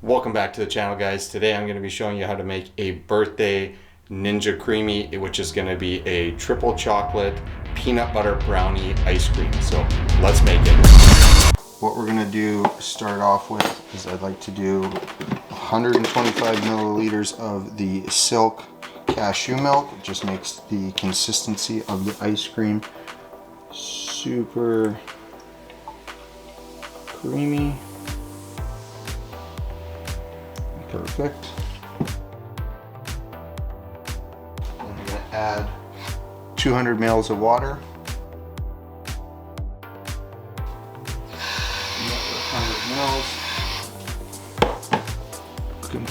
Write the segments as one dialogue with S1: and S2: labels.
S1: Welcome back to the channel, guys. Today I'm going to be showing you how to make a birthday Ninja Creami, which is going to be a triple chocolate peanut butter brownie ice cream. So let's make it. What we're going to do start off with is I'd like to do 125 milliliters of the Silk cashew milk. It just makes the consistency of the ice cream super creamy. Perfect. I'm going to add 200 mils of water. Another 100 mils. Looking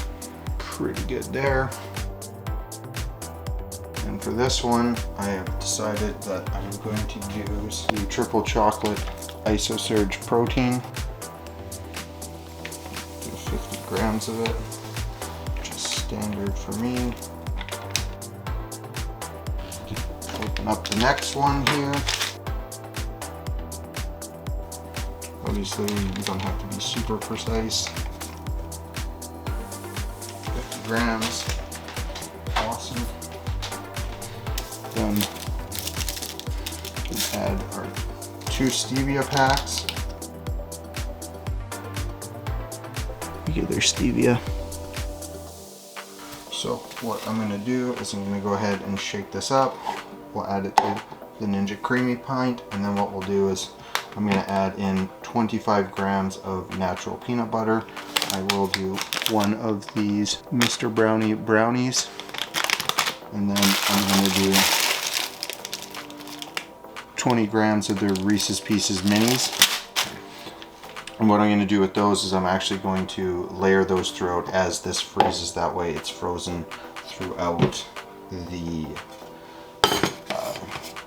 S1: pretty good there. And for this one, I have decided that I'm going to use the triple chocolate IsoSurge protein. 50 grams of it, which is standard for me. Open up the next one here. Obviously, you don't have to be super precise. 50 grams. Awesome. Then we add our 2 stevia packs. Regular stevia. So what I'm going to do is I'm going to go ahead and shake this up. We'll add it to the Ninja Creami pint, and then what we'll do is I'm going to add in 25 grams of natural peanut butter. I will do one of these Mr. Brownie brownies, and then I'm going to do 20 grams of the Reese's Pieces minis. And what I'm going to do with those is I'm actually going to layer those throughout as this freezes. That way it's frozen throughout the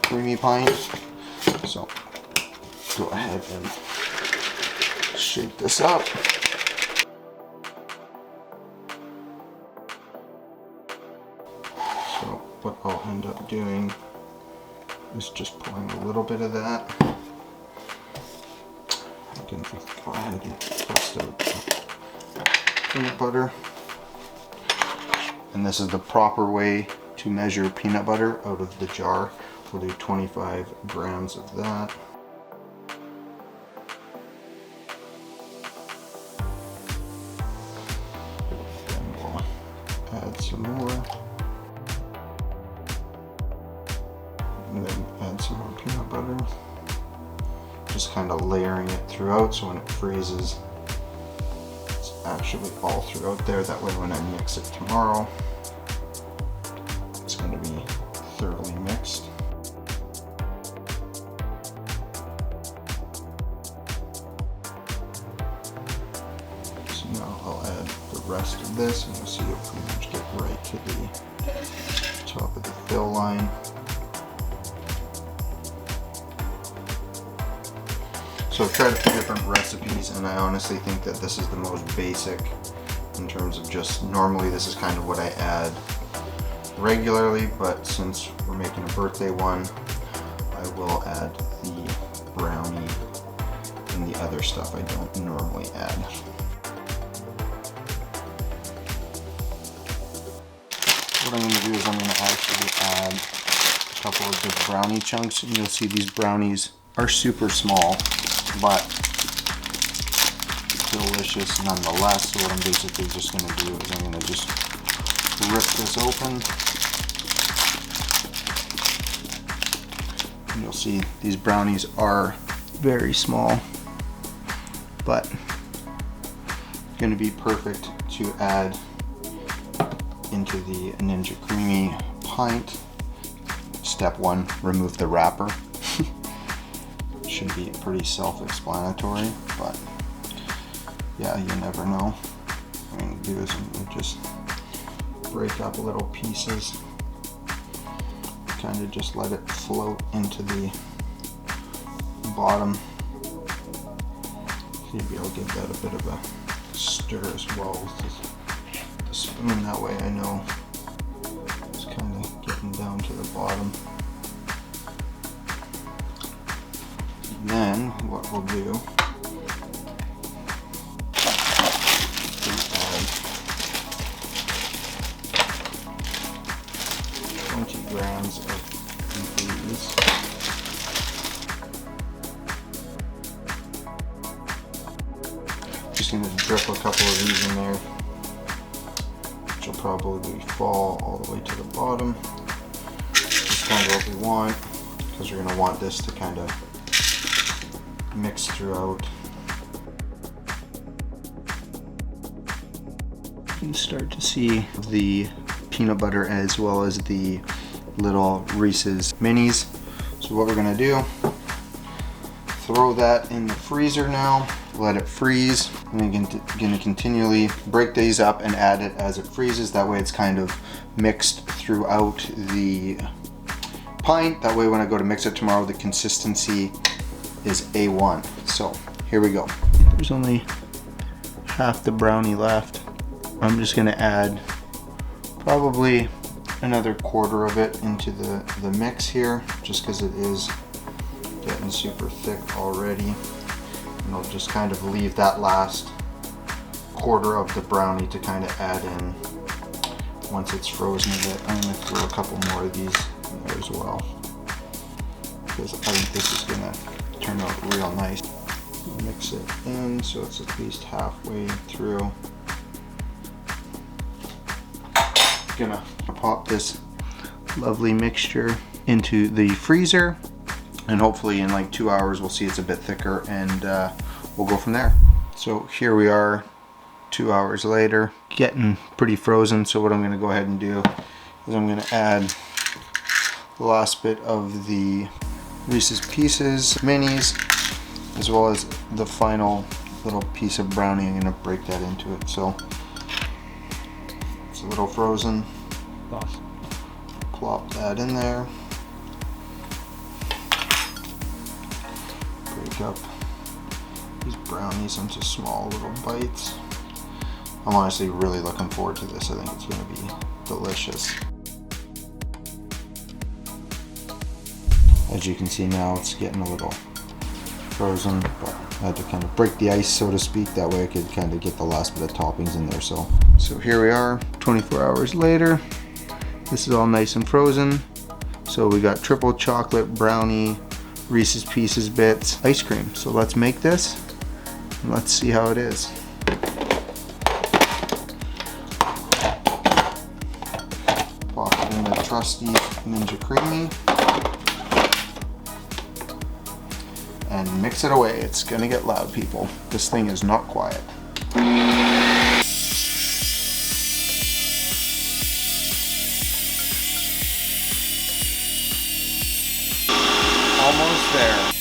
S1: creamy pint. So go ahead and shake this up. So what I'll end up doing is just pouring a little bit of that. Go ahead and bust out peanut butter. And this is the proper way to measure peanut butter out of the jar. We'll do 25 grams of that. Then we'll add some more. And then add some more peanut butter. Just kind of layering it throughout, so when it freezes, it's actually all throughout there. That way when I mix it tomorrow, it's going to be thoroughly mixed. So now I'll add the rest of this, and you'll see it pretty much get right to the top of the fill line. So I've tried a few different recipes, and I honestly think that this is the most basic in terms of just, normally this is kind of what I add regularly, but since we're making a birthday one, I will add the brownie and the other stuff I don't normally add. What I'm going to do is I'm going to actually add a couple of the brownie chunks, and you'll see these brownies are super small, but delicious nonetheless. So what I'm basically just going to do is I'm going to just rip this open, and you'll see these brownies are very small, but going to be perfect to add into the Ninja Creami pint. Step 1, remove the wrapper. Should be pretty self-explanatory, but yeah, you never know. What I'm going to do is I'm going to just break up little pieces, kind of just let it float into the bottom. Maybe I'll give that a bit of a stir as well with the spoon, that way I know it's kind of getting down to the bottom. Then what we'll do is
S2: Just gonna drip a couple of these in there, which will probably fall all the way to the bottom. That's kind of what we want, because we're gonna want this to kind of mix throughout. You can start to see the peanut butter as well as the little Reese's minis. So what we're gonna do, throw that in the freezer now, let it freeze. I'm gonna continually break these up and add it as it freezes. That way it's kind of mixed throughout the pint. That way when I go to mix it tomorrow, the consistency is A1. So here we go. There's only half the brownie left. I'm just gonna add probably another quarter of it into the mix here, just because it is getting super thick already. And I'll just kind of leave that last quarter of the brownie to kind of add in once it's frozen a bit. I'm gonna throw a couple more of these in there as well, because I think this is gonna turn out real nice. Mix it in so it's at least halfway through. Gonna pop this lovely mixture into the freezer, and hopefully in like 2 hours we'll see it's a bit thicker, and we'll go from there. So here we are 2 hours later, getting pretty frozen. So what I'm going to go ahead and do is I'm going to add the last bit of the Reese's Pieces minis, as well as the final little piece of brownie. I'm going to break that into it. So it's a little frozen. Plop that in there. Break up these brownies into small little bites. I'm honestly really looking forward to this. I think it's going to be delicious. As you can see now, it's getting a little frozen, but I had to kind of break the ice, so to speak. That way I could kind of get the last bit of toppings in there. So here we are, 24 hours later. This is all nice and frozen. So we got triple chocolate brownie, Reese's Pieces bits, ice cream. So let's make this and let's see how it is. Pop it in the trusty Ninja Creami and mix it away. It's gonna get loud, people. This thing is not quiet. Almost there.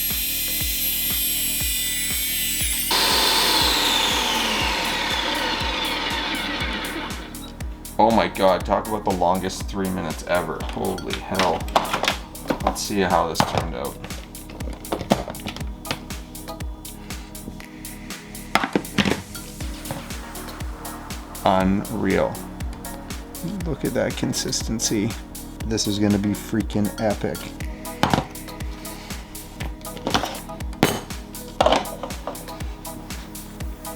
S2: Oh my god, talk about the longest 3 minutes ever. Holy hell. Let's see how this turned out. Unreal. Look at that consistency. This is gonna be freaking epic.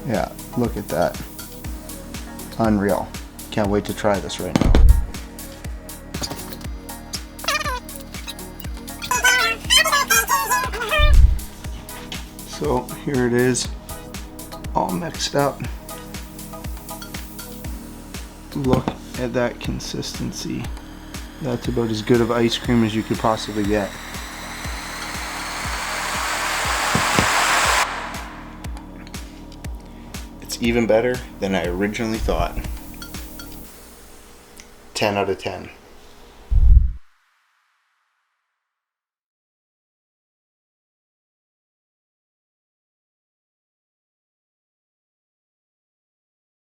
S2: Yeah, look at that. Unreal. Can't wait to try this right now. So here it is, all mixed up. Look at that consistency. That's about as good of ice cream as you could possibly get. It's even better than I originally thought. 10 out of 10.